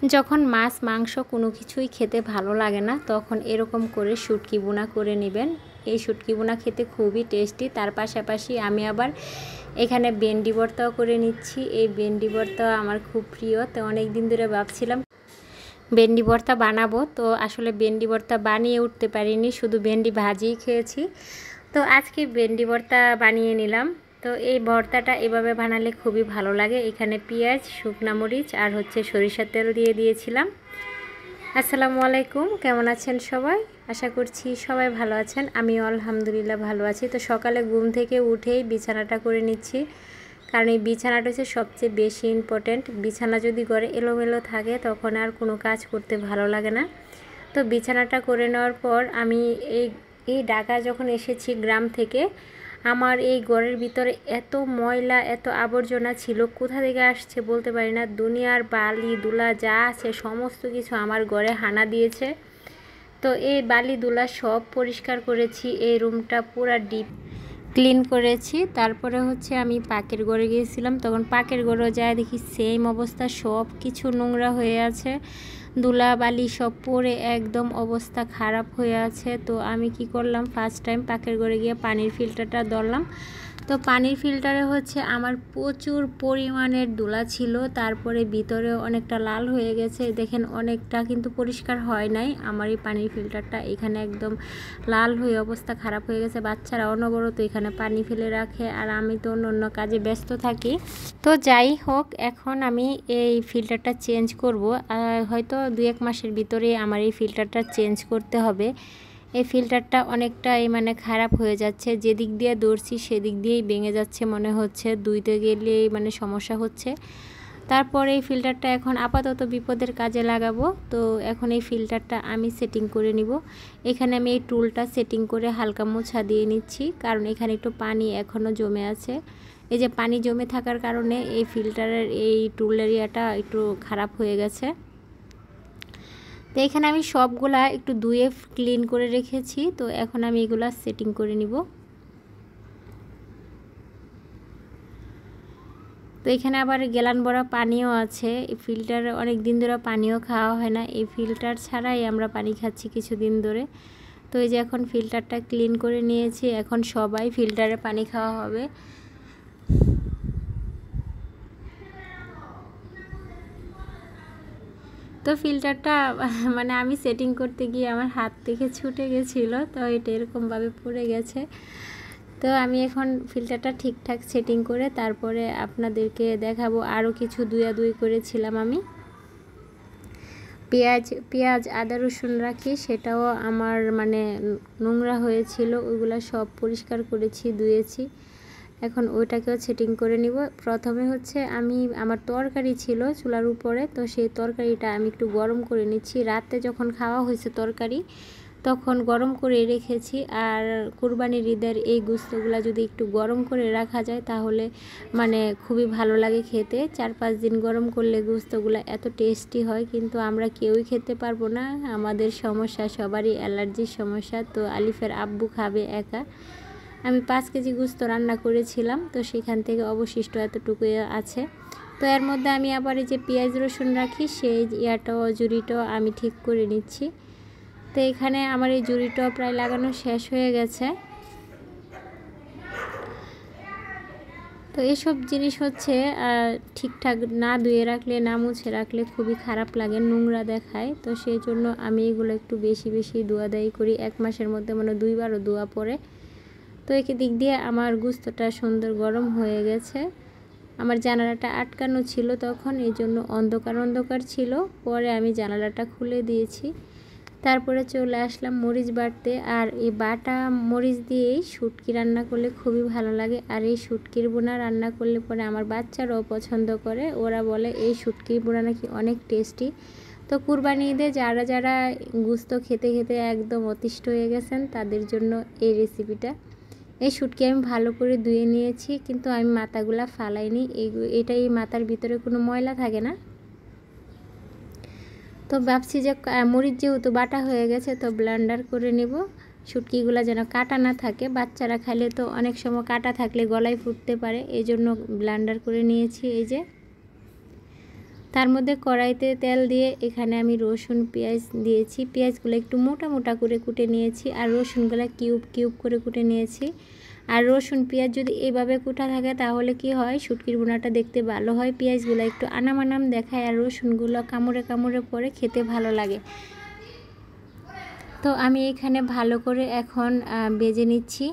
যখন মাছ মাংস কোনো কিছুই খেতে ভালো লাগে না তখন এরকম করে শুটকি বোনা করে নেবেন। এই শুটকি বোনা খেতে খুবই টেস্টি। তার পাশাপাশি আমি আবার এখানে ভেন্ডি ভর্তাও করে নিচ্ছি। এই ভেন্ডি ভর্তা আমার খুব প্রিয়, তো অনেক দিন ধরে ভাবছিলাম ভেন্ডি ভর্তা বানাবো, তো আসলে ভেন্ডি ভর্তা বানিয়ে উঠতে পারিনি, শুধু ভেন্ডি ভাজিই খেয়েছি। তো আজকে ভেন্ডি ভর্তা বানিয়ে নিলাম। তো এই ভর্তাটা এভাবে বানালে খুবই ভালো লাগে। এখানে পেঁয়াজ, শুকনা মরিচ আর সরিষার তেল দিয়ে দিয়েছিলাম। আসসালামু আলাইকুম, কেমন আছেন সবাই? আশা করছি সবাই ভালো আছেন। আমিও আলহামদুলিল্লাহ ভালো আছি। তো সকালে ঘুম থেকে উঠেই বিছানাটা করে নিচ্ছি, কারণ এই বিছানাটা হচ্ছে সবচেয়ে বেশি ইম্পর্ট্যান্ট। বিছানা যদি ঘরে এলোমেলো থাকে তখন আর কোনো কাজ করতে ভালো লাগে না। তো বিছানাটা করে নেওয়ার পর আমি এই ঢাকা যখন এসেছি গ্রাম থেকে, আমার এই ঘরের ভিতরে এত ময়লা এত আবর্জনা ছিল, কোথা থেকে আসছে বলতে পারি না। দুনিয়ার বালি দুলা যা আছে সমস্ত কিছু আমার ঘরে হানা দিয়েছে। তো এই বালি দুলা সব পরিষ্কার করেছি, এই রুমটা পুরা ডিপ ক্লিন করেছি। তারপরে আমি পাকের ঘরে গিয়েছিলাম, তখন পাকের ঘরে যায় দেখি সেম অবস্থা, সব কিছু নোংরা হয়ে আছে, ধুলা বালি সব পরে একদম অবস্থা খারাপ হয়ে আছে। তো আমি কি করলাম, ফার্স্ট টাইম পাকের ঘরে গিয়ে পানির ফিল্টারটা ধরলাম। তো পানির ফিল্টারে আমার প্রচুর পরিমাণের ধুলা ছিল, তারপরে ভিতরে অনেকটা লাল হয়ে গেছে। দেখেন অনেকটা কিন্তু পরিষ্কার হয় নাই আমার এই পানির ফিল্টারটা, এখানে একদম লাল হয়ে অবস্থা খারাপ হয়ে গেছে। বাচ্চারা অনবরত এখানে পানি ফেলে রাখে, আর আমি তো অন্য কাজে ব্যস্ত থাকি। তো যাই হোক, এখন আমি এই ফিল্টারটা চেঞ্জ করব। হয়তো 2-1 মাসের ভিতরে আমার এই ফিল্টারটা চেঞ্জ করতে হবে। এই ফিল্টারটা অনেকটাই খারাপ হয়ে যাচ্ছে, যেদিক দিয়ে দৌড়ছি সেদিক দিয়েই ভেঙে যাচ্ছে, মনে হচ্ছে ধুইতে গেলেই সমস্যা হচ্ছে। তারপরে এই ফিল্টারটা এখন আপাতত বিপদের কাজে লাগাবো। তো এখন এই ফিল্টারটা আমি সেটিং করে নিব। এখানে আমি এই টুলটা সেটিং করে হালকা মোছা দিয়ে নিচ্ছি, কারণ এখানে একটু পানি এখনও জমে আছে। এই যে পানি জমে থাকার কারণে এই ফিল্টারের এই টুল এরিয়াটা একটু খারাপ হয়ে গেছে। তো এখানে আমি সবগুলা একটু ধুয়ে ক্লিন করে রেখেছি। তো এখন আমি এগুলা সেটিং করে নিব। তো এখানে আবার গ্যালান ভরা পানিও আছে। এই ফিল্টার অনেক দিন ধরে পানিও খাওয়া হয় না, এই ফিল্টার ছাড়াই আমরা পানি খাচ্ছি কিছুদিন ধরে। তো এই যে এখন ফিল্টারটা ক্লিন করে নিয়েছি, এখন সবাই ফিল্টারে পানি খাওয়া হবে। তো ফিল্টারটা আমি সেটিং করতে গিয়ে আমার হাত থেকে ছুটে গেছিলো, তো এটা এরকমভাবে পড়ে গেছে। তো আমি এখন ফিল্টারটা ঠিকঠাক সেটিং করে তারপরে আপনাদেরকে দেখাবো। আরও কিছু ধুয়াধুয়ি করেছিলাম আমি, পেঁয়াজ আদা রসুন রাখি, সেটাও আমার নোংরা হয়েছিল, ওইগুলো সব পরিষ্কার করেছি, ধুয়েছি। এখন ওইটাকেও সেটিং করে নিব। প্রথমে আমি আমার তরকারি ছিল চুলার উপরে, তো সেই তরকারিটা আমি একটু গরম করে নিচ্ছি। রাতে যখন খাওয়া হয়েছে তরকারি তখন গরম করে রেখেছি, আর কুরবানির ঈদের এই গোশতগুলো যদি একটু গরম করে রাখা যায় তাহলে খুবই ভালো লাগে খেতে। 4-5 দিন গরম করলে গোশতগুলো এত টেস্টি হয়, কিন্তু আমরা কেউই খেতে পারবো না, আমাদের সমস্যা, সবারই অ্যালার্জির সমস্যা। তো আলিফের আব্বু খাবে একা। আমি 5 কেজি গোশত রান্না করেছিলাম, তো সেখান থেকে অবশিষ্ট এতটুকু আছে। তো এর মধ্যে আমি আবার এই যে পেঁয়াজ রসুন রাখি, সেই জুড়িটাও আমি ঠিক করে নিচ্ছি। তো এখানে আমার এই জুড়িটাও প্রায় লাগানো শেষ হয়ে গেছে। তো এসব জিনিস ঠিকঠাক না ধুয়ে রাখলে, না মুছে রাখলে খুবই খারাপ লাগে, নোংরা দেখায়। তো সেই জন্য আমি এগুলো একটু বেশি বেশি ধোয়াধায়ি করি। 1 মাসের মধ্যে 2 বারও ধোয়া পড়ে। তো একে দিক দিয়ে আমার গোশতটা সুন্দর গরম হয়ে গেছে। আমার জানালাটা আটকানো ছিল তখন, এই জন্য অন্ধকার ছিল। পরে আমি জানালাটা খুলে দিয়েছি। তারপরে চলে আসলাম মরিচ বাটতে, আর এই বাটা মরিচ দিয়েই শুটকি রান্না করলে খুবই ভালো লাগে। আর এই শুটকির বোনা রান্না করলে পরে আমার বাচ্চারাও পছন্দ করে, ওরা বলে এই শুটকির বোনা নাকি অনেক টেস্টি। তো কুরবানি ঈদে যারা যারা গোশত খেতে খেতে একদম অতিষ্ঠ হয়ে গেছেন তাদের জন্য এই রেসিপিটা। এই শুটকি আমি ভালো করে ধুয়ে নিয়েছি, কিন্তু আমি মাথাগুলা ফালাইনি, এই মাথার ভিতরে কোনো ময়লা থাকে না। তো ভাবছি যে মরিচ যেহেতু বাটা হয়ে গেছে, তো ব্লেন্ডার করে নেব, শুটকিগুলো যেন কাটা না থাকে। বাচ্চারা খাইলে তো অনেক সময় কাটা থাকলে গলায় ফুটতে পারে, এই জন্য ব্লেন্ডার করে নিয়েছি। এই যে তার মধ্যে কড়াইতে তেল দিয়ে এখানে আমি রসুন পেঁয়াজ দিয়েছি। পেঁয়াজগুলো একটু মোটা মোটা করে কুটে নিয়েছি আর রসুনগুলো কিউব কিউব করে কুটে নিয়েছি। আর রসুন পেঁয়াজ যদি এইভাবে কুটা থাকে তাহলে কি হয়, শুটকির ভুনাটা দেখতে ভালো হয়। পেঁয়াজগুলো একটু আনাম আনাম দেখায় আর রসুনগুলো কামড়ে কামড়ে পরে খেতে ভালো লাগে। তো আমি এখানে ভালো করে এখন ভেজে নিচ্ছি।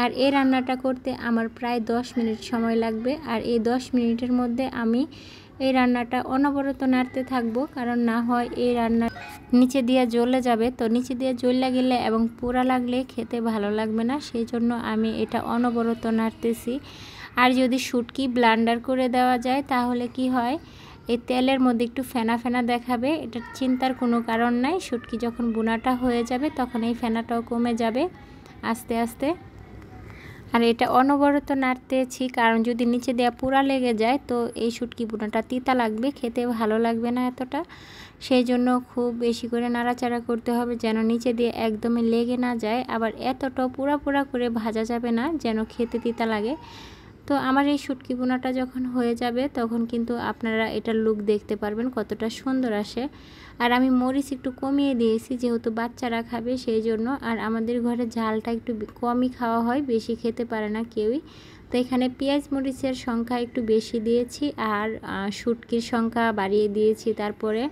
আর এই রান্নাটা করতে আমার প্রায় 10 মিনিট সময় লাগবে। আর এই 10 মিনিটের মধ্যে আমি এই রান্নাটা অনবরত নাড়তে থাকবো, কারণ না হয় এই রান্না নিচে দিয়ে জ্বলে যাবে। তো নিচে দিয়ে জ্বলে গেলে এবং পোড়া লাগলে খেতে ভালো লাগবে না, সেই জন্য আমি এটা অনবরত নাড়তেছি। আর যদি শুটকি ব্লেন্ডার করে দেওয়া যায় তাহলে কি হয়, এই তেলের মধ্যে একটু ফেনা ফেনা দেখাবে। এটা চিন্তার কোনো কারণ নাই, শুটকি যখন বোনাটা হয়ে যাবে তখন এই ফেনাটাও কমে যাবে আস্তে আস্তে। আর এটা অনবরত নাড়তেছি, কারণ যদি নিচে দেওয়া পোড়া লেগে যায় তো এই শুটকি বোনাটা তিতা লাগবে, খেতে ভালো লাগবে না এতটা। সেই জন্য খুব বেশি করে নাড়াচাড়া করতে হবে যেন নিচে দিয়ে একদমই লেগে না যায়। আবার এতটা পোড়া পোড়া করে ভাজা যাবে না যেন খেতে তিতা লাগে। তো আমার এই শুটকি বোনাটা যখন হয়ে যাবে তখন কিন্তু আপনারা এটার লুক দেখতে পারবেন কতটা সুন্দর আসে। আর আমি মরিচ একটু কমিয়ে দিয়েছি যেহেতু বাচ্চারা খাবে সেই জন্য। আর আমাদের ঘরে ঝালটা একটু কমই খাওয়া হয়, বেশি খেতে পারে না কেউই। তো এখানে পেঁয়াজ মরিচের সংখ্যা একটু বেশি দিয়েছি আর শুটকির সংখ্যা বাড়িয়ে দিয়েছি, তারপরে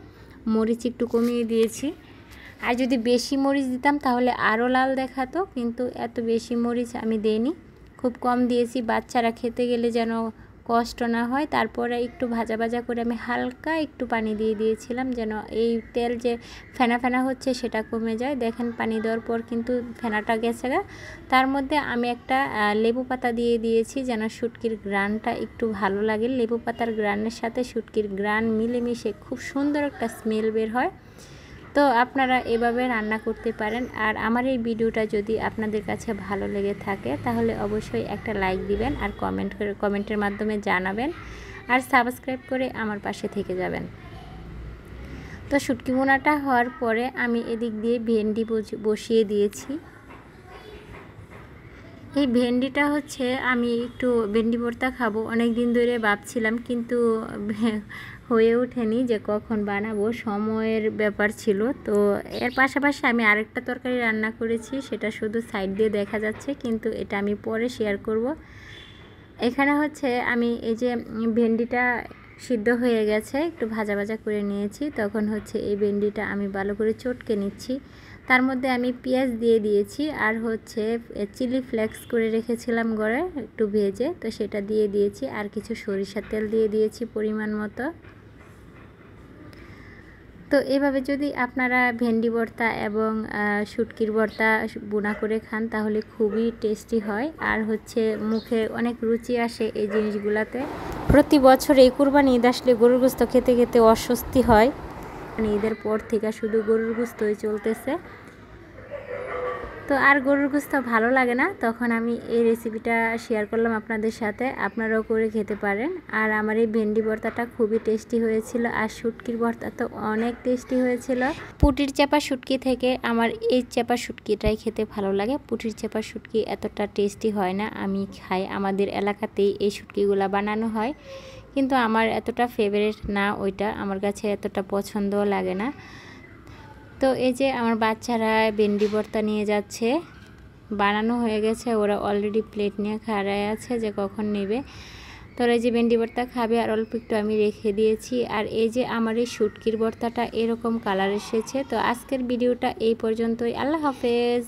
মরিচ একটু কমিয়ে দিয়েছি। আর যদি বেশি মরিচ দিতাম তাহলে আরও লাল দেখাতো, কিন্তু এত বেশি মরিচ আমি দেইনি, খুব কম দিয়েছি বাচ্চারা খেতে গেলে যেন কষ্ট না হয়। তারপরে একটু ভাজা ভাজা করে আমি হালকা একটু পানি দিয়ে দিয়েছিলাম যেন এই তেল যে ফেনা ফেনা হচ্ছে সেটা কমে যায়। দেখেন পানি দেওয়ার পর কিন্তু ফেনাটা গেছে গা। তার মধ্যে আমি একটা লেবু পাতা দিয়ে দিয়েছি যেন শুটকির গ্রানটা একটু ভালো লাগে। লেবু পাতার গ্রানের সাথে শুটকির গ্রান মিলেমিশে খুব সুন্দর একটা স্মেল বের হয়। তো আপনারা এভাবে রান্না করতে পারেন। আর আমার এই ভিডিওটা যদি আপনাদের কাছে ভালো লেগে থাকে তাহলে অবশ্যই একটা লাইক দিবেন আর কমেন্টের মাধ্যমে জানাবেন আর সাবস্ক্রাইব করে আমার পাশে থেকে যাবেন। তো শুটকি ভুনাটা হওয়ার পরে আমি এদিক দিয়ে ভেন্ডি বসিয়ে দিয়েছি। এই ভেন্ডিটা হচ্ছে আমি একটু ভেন্ডি ভর্তা খাবো, অনেক দিন ধরে ভাবছিলাম কিন্তু হয়ে ওঠেনি যে কখন বানাবো, সময়ের ব্যাপার ছিল। তো এর পাশাপাশি আমি আরেকটা তরকারি রান্না করেছি, সেটা শুধু সাইড দিয়ে দেখা যাচ্ছে, কিন্তু এটা আমি পরে শেয়ার করব। এখানে হচ্ছে আমি এই যে ভেন্ডিটা সিদ্ধ হয়ে গেছে, একটু ভাজা ভাজা করে নিয়েছি, তখন হচ্ছে এই ভেন্ডিটা আমি ভালো করে চটকে নিচ্ছি। তার মধ্যে আমি পেঁয়াজ দিয়ে দিয়েছি আর হচ্ছে চিলি ফ্লেক্স করে রেখেছিলাম ঘরে একটু ভেজে, তো সেটা দিয়ে দিয়েছি আর কিছু সরিষার তেল দিয়ে দিয়েছি পরিমাণ মতো। তো এভাবে যদি আপনারা ভেন্ডি ভর্তা এবং শুটকির ভর্তা বোনা করে খান তাহলে খুবই টেস্টি হয় আর হচ্ছে মুখে অনেক রুচি আসে এই জিনিসগুলাতে। প্রতি বছর এই কুরবানি ঈদ আসলে গরুর গোশত খেতে খেতে অস্বস্তি হয়, ঈদের পর থেকে শুধু গরুর গোশতই চলতেছে। তো আর গরুর গোশত ভালো লাগে না, তখন আমি এই রেসিপিটা শেয়ার করলাম আপনাদের সাথে, আপনারাও করে খেতে পারেন। আর আমার এই ভেন্ডি ভর্তাটা খুবই টেস্টি হয়েছিল আর শুটকির ভর্তা তো অনেক টেস্টি হয়েছিল। পুটির চাপা শুটকি থেকে আমার এই চাপা শুটকিটাই খেতে ভালো লাগে। পুটির চাপা শুটকি এতটা টেস্টি হয় না, আমি খাই, আমাদের এলাকাতেই এই শুটকিগুলা বানানো হয়, কিন্তু আমার এতটা ফেভারিট না ওইটা, আমার কাছে এতটা পছন্দও লাগে না। তো এই যে আমার বাচ্চারা ভেন্ডি ভর্তা নিয়ে যাচ্ছে, বানানো হয়ে গেছে, ওরা অলরেডি প্লেট নিয়ে খাড়ায় আছে যে কখন নেবে। তো এই যে ভেন্ডি ভর্তা খাবে আর অল্প একটু আমি রেখে দিয়েছি। আর এই যে আমার এই শুটকির ভর্তাটা এরকম কালার এসেছে। তো আজকের ভিডিওটা এই পর্যন্তই, আল্লাহ হাফেজ।